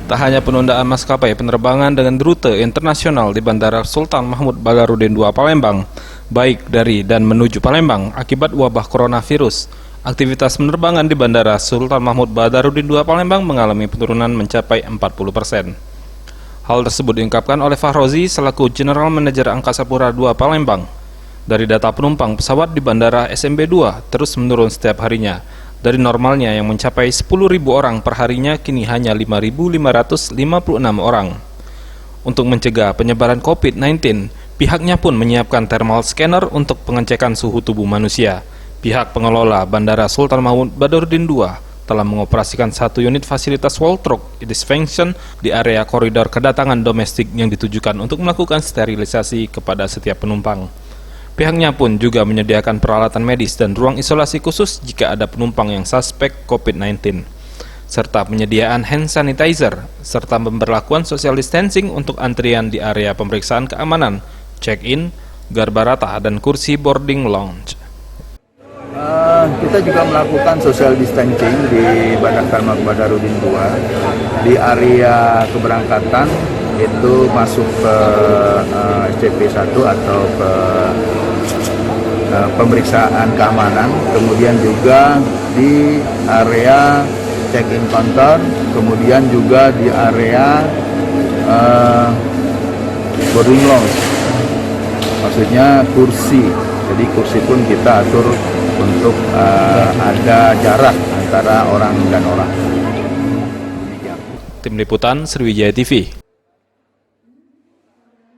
Tak hanya penundaan maskapai penerbangan dengan rute internasional di Bandara Sultan Mahmud Badarudin II Palembang, baik dari dan menuju Palembang akibat wabah coronavirus, aktivitas penerbangan di Bandara Sultan Mahmud Badarudin II Palembang mengalami penurunan mencapai 40%. Hal tersebut diungkapkan oleh Fahrozi selaku General Manager Angkasa Pura II Palembang. Dari data penumpang pesawat di Bandara SMB 2 terus menurun setiap harinya. Dari normalnya yang mencapai 10.000 orang per harinya kini hanya 5.556 orang. Untuk mencegah penyebaran COVID-19, pihaknya pun menyiapkan thermal scanner untuk pengecekan suhu tubuh manusia. Pihak pengelola Bandara Sultan Mahmud Badarudin II telah mengoperasikan 1 unit fasilitas Walk-Through Disinfection di area koridor kedatangan domestik yang ditujukan untuk melakukan sterilisasi kepada setiap penumpang. Pihaknya pun juga menyediakan peralatan medis dan ruang isolasi khusus jika ada penumpang yang suspek COVID-19, serta penyediaan hand sanitizer, serta pemberlakuan social distancing untuk antrian di area pemeriksaan keamanan, check-in, garbarata, dan kursi boarding lounge. Kita juga melakukan social distancing di Bandara Sultan Mahmud Badarudin II di area keberangkatan, itu masuk ke SCP-1 atau ke pemeriksaan keamanan, kemudian juga di area check-in counter, kemudian juga di area boarding lounge, maksudnya kursi. Jadi kursi pun kita atur untuk ada jarak antara orang dan orang. Tim Liputan Sriwijaya TV.